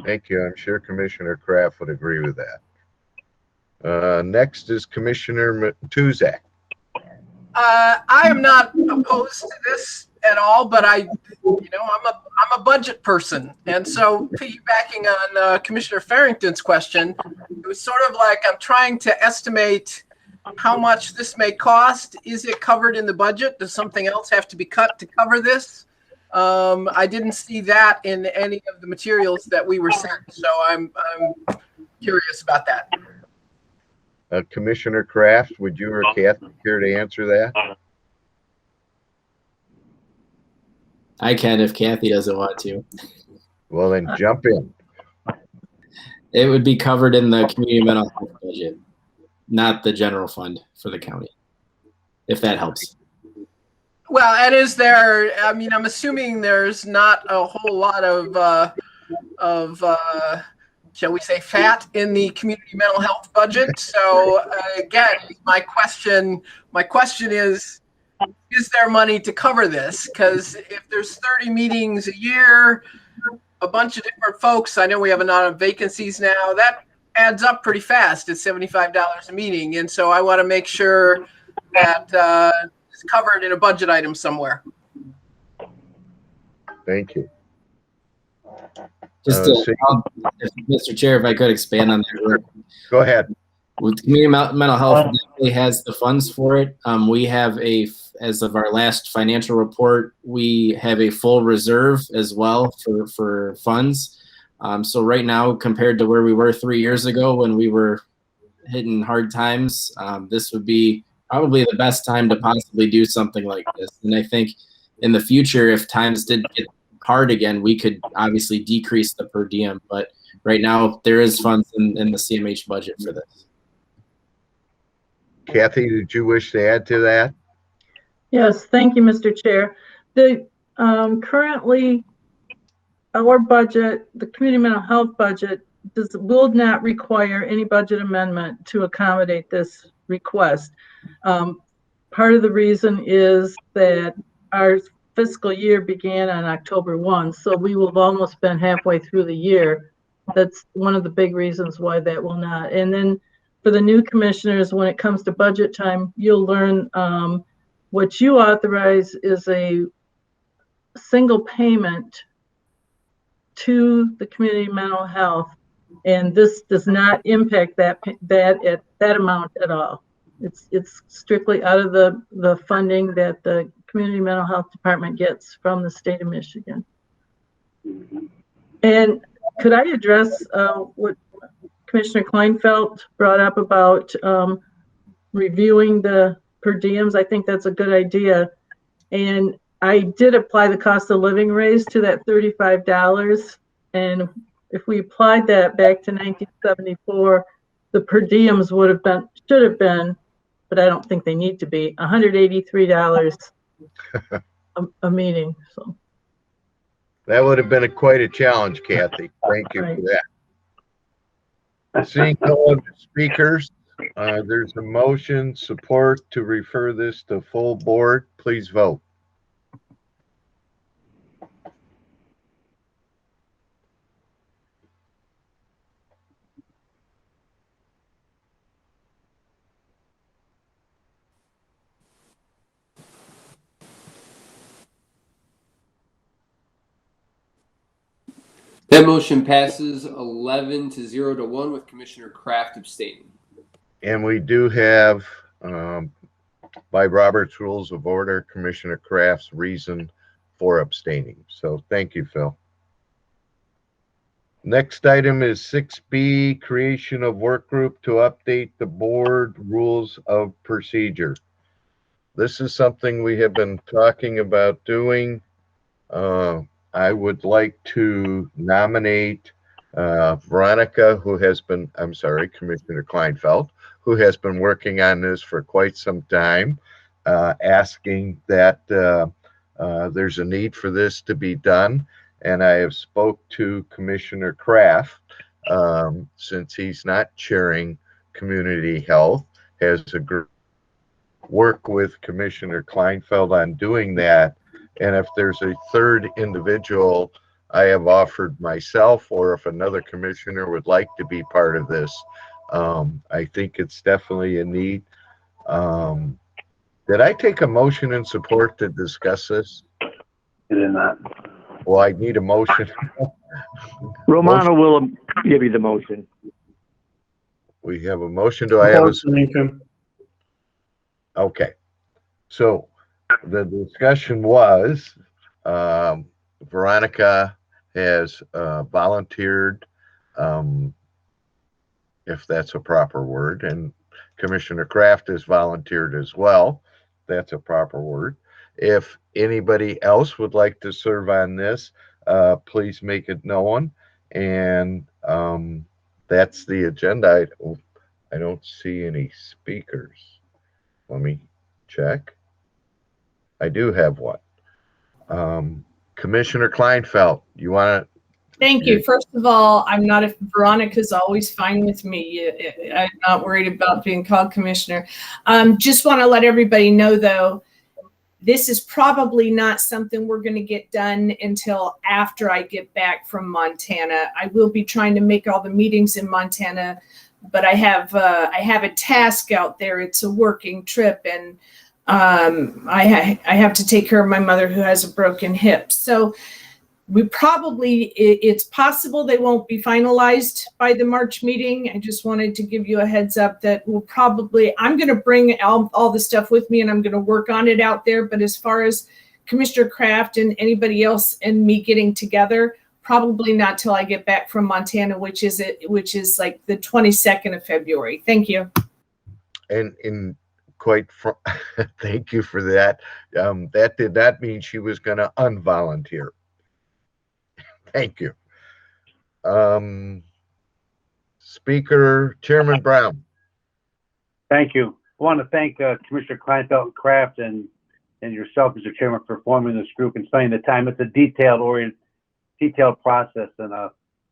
S1: Thank you. I'm sure Commissioner Kraft would agree with that. Next is Commissioner Tuzak.
S10: I am not opposed to this at all, but I'm a budget person, and so piggybacking on Commissioner Farrington's question, it was sort of like I'm trying to estimate how much this may cost. Is it covered in the budget? Does something else have to be cut to cover this? I didn't see that in any of the materials that we were sent, so I'm curious about that.
S1: Commissioner Kraft, would you or Kathy care to answer that?
S6: I can if Kathy doesn't want to.
S1: Well, then jump in.
S6: It would be covered in the community mental health budget, not the general fund for the county, if that helps.
S10: Well, and is there, I mean, I'm assuming there's not a whole lot of shall we say, fat in the community mental health budget. So again, my question is there money to cover this? Because if there's 30 meetings a year, a bunch of different folks, I know we have a lot of vacancies now, that adds up pretty fast at $75 a meeting. And so I want to make sure that it's covered in a budget item somewhere.
S1: Thank you.
S6: Just Mr. Chair, if I could expand on that.
S1: Go ahead.
S6: With community mental health, it definitely has the funds for it. We have as of our last financial report, we have a full reserve as well for funds. So right now, compared to where we were 3 years ago when we were hitting hard times, this would be probably the best time to possibly do something like this. And I think in the future, if times did get hard again, we could obviously decrease the per diem. But right now, there is funds in the CMH budget for this.
S1: Kathy, did you wish to add to that?
S16: Yes, thank you, Mr. Chair. The currently our budget, the community mental health budget, will not require any budget amendment to accommodate this request. Part of the reason is that our fiscal year began on October 1, so we will have almost been halfway through the year. That's one of the big reasons why that will not. And then for the new commissioners, when it comes to budget time, you'll learn what you authorize is a single payment to the community mental health, and this does not impact that amount at all. It's strictly out of the funding that the community mental health department gets from the state of Michigan. And could I address what Commissioner Kleinfeld brought up about reviewing the per diems? I think that's a good idea. And I did apply the cost of living raise to that $35. And if we applied that back to 1974, the per diems should have been, but I don't think they need to be, $183 a meeting. So
S1: that would have been quite a challenge, Kathy. Thank you for that. Seeing no other speakers, there's a motion support to refer this to full board. Please vote.
S2: That motion passes 11-0-1 with Commissioner Kraft abstaining.
S1: And we do have, by Robert's Rules of Order, Commissioner Kraft's reason for abstaining. So thank you, Phil. Next item is 6B, creation of work group to update the board rules of procedure. This is something we have been talking about doing. I would like to nominate Veronica, Commissioner Kleinfeld, who has been working on this for quite some time, asking that there's a need for this to be done. And I have spoke to Commissioner Kraft, since he's not chairing community health, has agreed to work with Commissioner Kleinfeld on doing that. And if there's a third individual, I have offered myself, or if another commissioner would like to be part of this, I think it's definitely a need. Did I take a motion in support to discuss this?
S3: You did not.
S1: Well, I need a motion.
S5: Romano will give you the motion.
S1: We have a motion. Do I have a
S11: Lincoln?
S1: Okay. So the discussion was, Veronica has volunteered, if that's a proper word, and Commissioner Kraft has volunteered as well. That's a proper word. If anybody else would like to serve on this, please make it known. And that's the agenda. I don't see any speakers. Let me check. I do have one. Commissioner Kleinfeld, you want to?
S4: Thank you. First of all, Veronica's always fine with me. I'm not worried about being called commissioner. Just want to let everybody know, though, this is probably not something we're going to get done until after I get back from Montana. I will be trying to make all the meetings in Montana, but I have a task out there. It's a working trip, and I have to take care of my mother who has a broken hip. So it's possible they won't be finalized by the March meeting. I just wanted to give you a heads up that I'm going to bring all the stuff with me, and I'm going to work on it out there. But as far as Commissioner Kraft and anybody else and me getting together, probably not till I get back from Montana, which is like the 22nd of February. Thank you.
S1: And thank you for that. That did not mean she was going to unvolunteer. Thank you. Speaker, Chairman Brown.
S3: Thank you. I want to thank Commissioner Kleinfeld and Kraft and yourself, Mr. Chairman, for forming this group and spending the time. It's a detailed process, and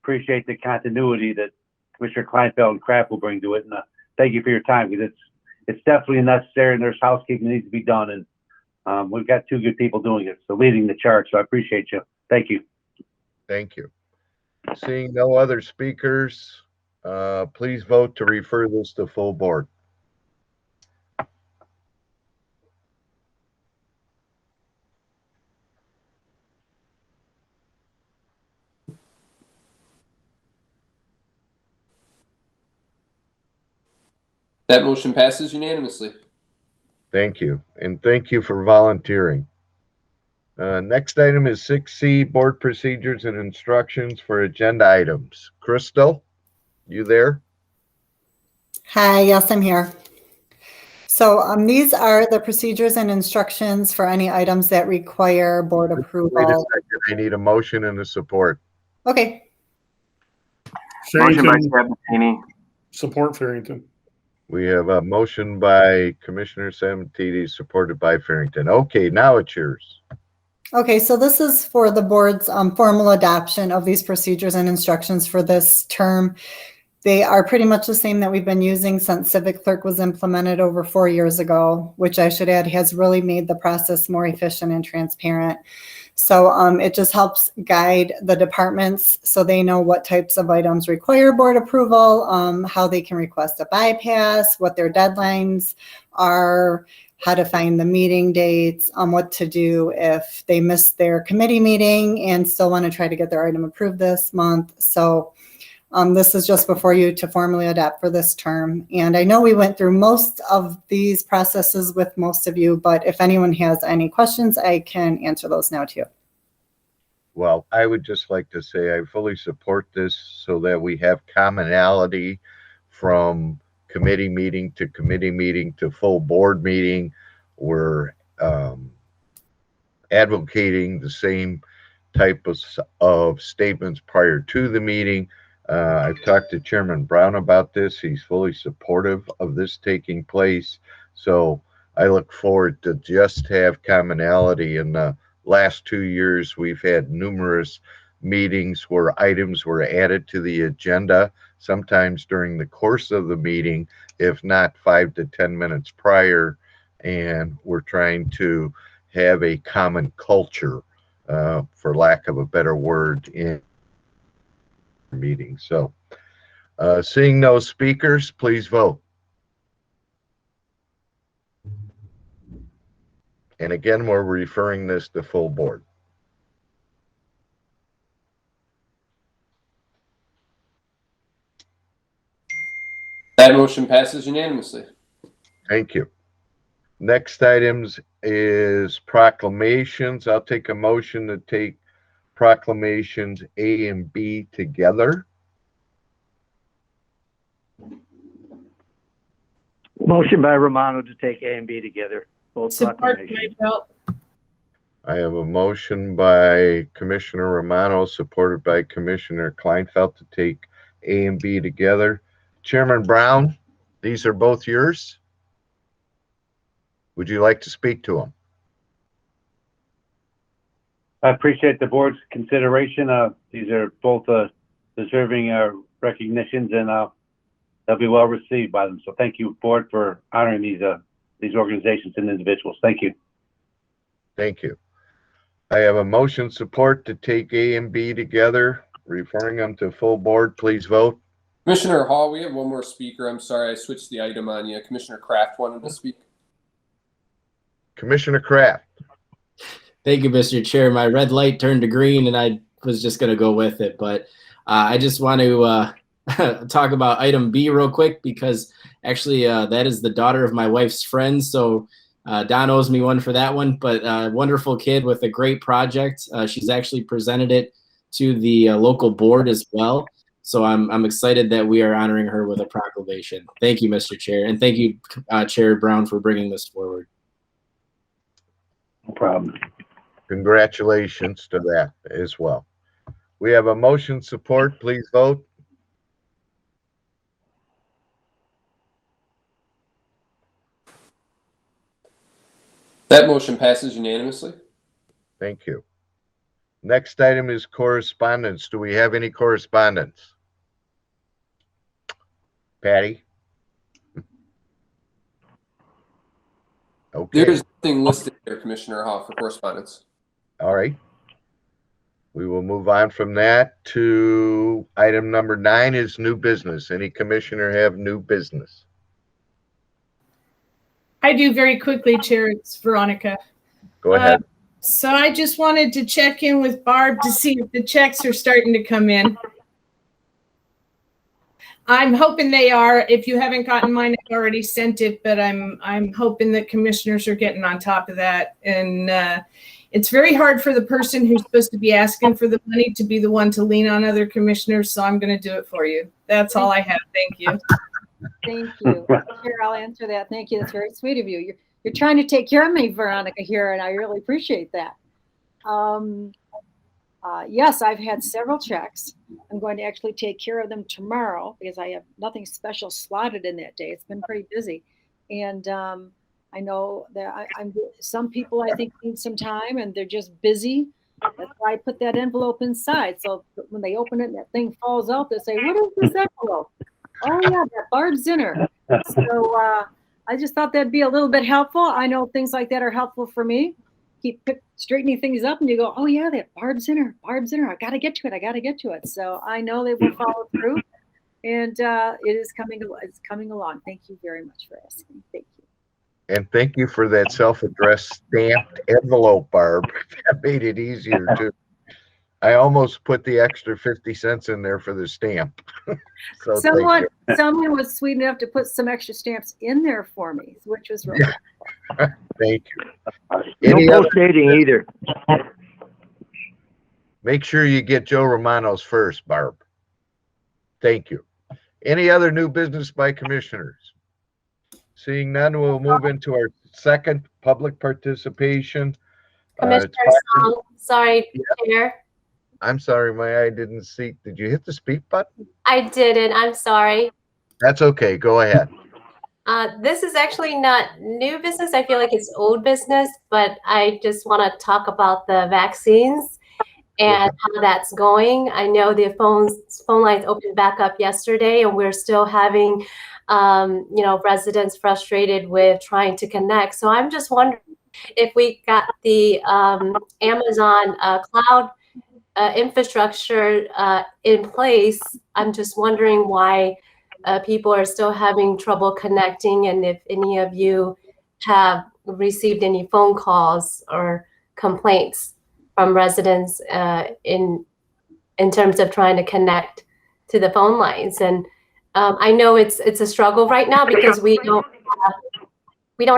S3: appreciate the continuity that Commissioner Kleinfeld and Kraft will bring to it. And thank you for your time, because it's definitely necessary, and there's housekeeping that needs to be done. And we've got two good people doing it, so leading the charge. So I appreciate you. Thank you.
S1: Thank you. Seeing no other speakers, please vote to refer this to full board.
S2: That motion passes unanimously.
S1: Thank you. And thank you for volunteering. Next item is 6C, Board Procedures and Instructions for Agenda Items. Crystal, you there?
S17: Hi, yes, I'm here. So these are the procedures and instructions for any items that require board approval.
S1: Wait a second. I need a motion and a support.
S17: Okay.
S12: Motion by
S11: Farrington,
S12: Sabatini.
S11: support Farrington.
S1: We have a motion by Commissioner Sabatini, supported by Farrington. Okay, now it's yours.
S17: Okay, so this is for the board's formal adoption of these procedures and instructions for this term. They are pretty much the same that we've been using since Civic Clerk was implemented over 4 years ago, which I should add has really made the process more efficient and transparent. So it just helps guide the departments so they know what types of items require board approval, how they can request a bypass, what their deadlines are, how to find the meeting dates, what to do if they miss their committee meeting and still want to try to get their item approved this month. So this is just before you to formally adopt for this term. And I know we went through most of these processes with most of you, but if anyone has any questions, I can answer those now too.
S1: Well, I would just like to say I fully support this so that we have commonality from committee meeting to full board meeting. We're advocating the same type of statements prior to the meeting. I've talked to Chairman Brown about this. He's fully supportive of this taking place. So I look forward to just have commonality. In the last 2 years, we've had numerous meetings where items were added to the agenda, sometimes during the course of the meeting, if not 5 to 10 minutes prior. And we're trying to have a common culture, for lack of a better word, in meeting. So seeing no speakers, please vote. And again, we're referring this to full board.
S2: That motion passes unanimously.
S1: Thank you. Next items is proclamations. I'll take a motion to take proclamations A and B together.
S5: Motion by Romano to take A and B together. Both
S4: Support by
S5: proclamations.
S4: Belt.
S1: I have a motion by Commissioner Romano, supported by Commissioner Kleinfeld to take A and B together. Chairman Brown, these are both yours. Would you like to speak to them?
S3: I appreciate the board's consideration. These are both deserving recognitions, and they'll be well received by them. So thank you, board, for honoring these organizations and individuals. Thank you.
S1: Thank you. I have a motion support to take A and B together, referring them to full board. Please vote.
S2: Commissioner Hall, we have one more speaker. I'm sorry, I switched the item on you. Commissioner Kraft wanted to speak.
S1: Commissioner Kraft.
S6: Thank you, Mr. Chair. My red light turned to green, and I was just going to go with it. But I just want to talk about item B real quick, because actually that is the daughter of my wife's friend. So Don owes me one for that one. But wonderful kid with a great project. She's actually presented it to the local board as well. So I'm excited that we are honoring her with a proclamation. Thank you, Mr. Chair. And thank you, Chair Brown, for bringing this forward.
S3: No problem.
S1: Congratulations to that as well. We have a motion support. Please vote.
S2: That motion passes unanimously.
S1: Thank you. Next item is correspondence. Do we have any correspondence? Patty? Okay.
S2: There's nothing listed there, Commissioner Hall, for correspondence.
S1: All right. We will move on from that to item number 9 is new business. Any commissioner have new business?
S4: I do very quickly, Chair. It's Veronica.
S1: Go ahead.
S4: So I just wanted to check in with Barb to see if the checks are starting to come in. I'm hoping they are. If you haven't gotten mine, I've already sent it, but I'm hoping that commissioners are getting on top of that. And it's very hard for the person who's supposed to be asking for the money to be the one to lean on other commissioners. So I'm going to do it for you. That's all I have. Thank you.
S9: Thank you. Chair, I'll answer that. Thank you. That's very sweet of you. You're trying to take care of me, Veronica, here, and I really appreciate that. Yes, I've had several checks. I'm going to actually take care of them tomorrow because I have nothing special slotted in that day. It's been pretty busy. And I know that some people I think need some time and they're just busy. That's why I put that envelope inside. So when they open it and that thing falls out, they say, "What is this envelope?" Oh yeah, that Barb Zinner. So I just thought that'd be a little bit helpful. I know things like that are helpful for me. Keep straightening things up and you go, "Oh yeah, that Barb Zinner. I got to get to it. So I know they will follow through, and it's coming along. Thank you very much for asking. Thank you.
S1: And thank you for that self-addressed stamped envelope, Barb. That made it easier too. I almost put the extra 50 cents in there for the stamp. So
S9: someone was sweet enough to put some extra stamps in there for me, which was really
S1: thank you.
S5: No post-dating either.
S1: Make sure you get Joe Romano's first, Barb. Thank you. Any other new business by commissioners? Seeing none, we'll move into our second public participation.
S7: Commissioner Song, sorry, Chair.
S1: I'm sorry, my eye didn't see. Did you hit the speak button?
S7: I didn't. I'm sorry.
S1: That's okay. Go ahead.
S7: This is actually not new business. I feel like it's old business, but I just want to talk about the vaccines and how that's going. I know the phone lines opened back up yesterday, and we're still having, residents frustrated with trying to connect. So I'm just wondering if we got the Amazon cloud infrastructure in place. I'm just wondering why people are still having trouble connecting, and if any of you have received any phone calls or complaints from residents in terms of trying to connect to the phone lines. And I know it's a struggle right now because we don't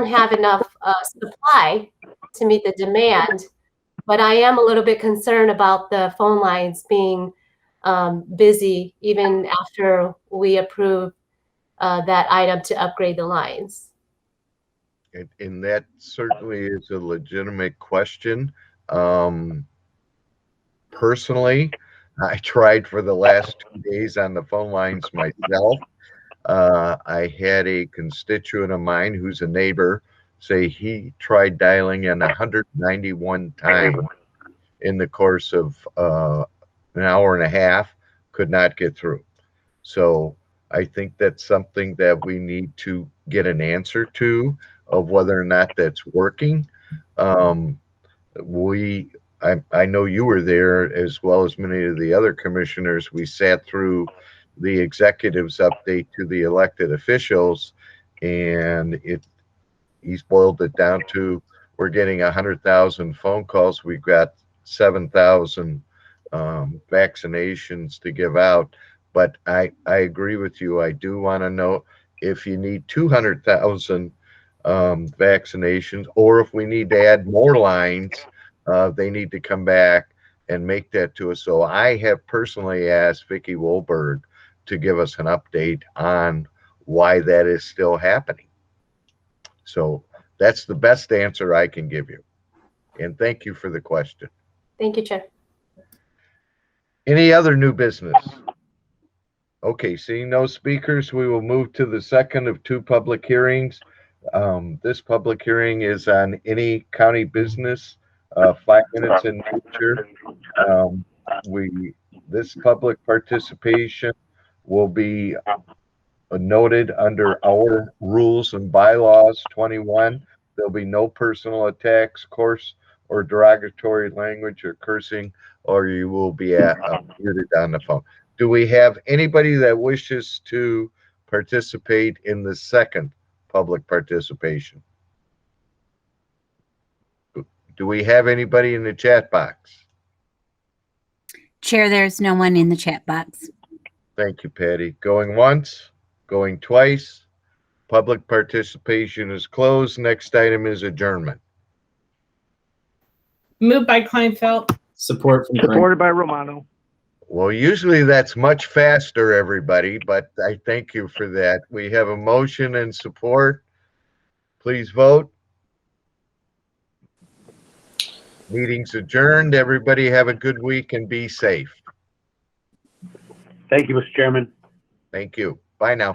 S7: have enough supply to meet the demand. But I am a little bit concerned about the phone lines being busy even after we approve that item to upgrade the lines.
S1: And that certainly is a legitimate question. Personally, I tried for the last 2 days on the phone lines myself. I had a constituent of mine who's a neighbor say he tried dialing in 191 times in the course of an hour and a half, could not get through. So I think that's something that we need to get an answer to, of whether or not that's working. I know you were there as well as many of the other commissioners. We sat through the executive's update to the elected officials, and he's boiled it down to, we're getting 100,000 phone calls. We've got 7,000 vaccinations to give out. But I agree with you. I do want to know if you need 200,000 vaccinations, or if we need to add more lines, they need to come back and make that to us. So I have personally asked Vicki Wolberg to give us an update on why that is still happening. So that's the best answer I can give you. And thank you for the question.
S7: Thank you, Chair.
S1: Any other new business? Okay, seeing no speakers, we will move to the second of two public hearings. This public hearing is on any county business, 5 minutes in nature. This public participation will be noted under our rules and bylaws 21. There'll be no personal attacks, coarse or derogatory language or cursing, or you will be muted on the phone. Do we have anybody that wishes to participate in the second public participation? Do we have anybody in the chat box?
S14: Chair, there's no one in the chat box.
S1: Thank you, Patty. Going once, going twice. Public participation is closed. Next item is adjournment.
S4: Moved by Kleinfeld.
S5: Supported by Romano.
S1: Well, usually that's much faster, everybody, but I thank you for that. We have a motion and support. Please vote. Meeting's adjourned. Everybody have a good week and be safe.
S3: Thank you, Mr. Chairman.
S1: Thank you. Bye now.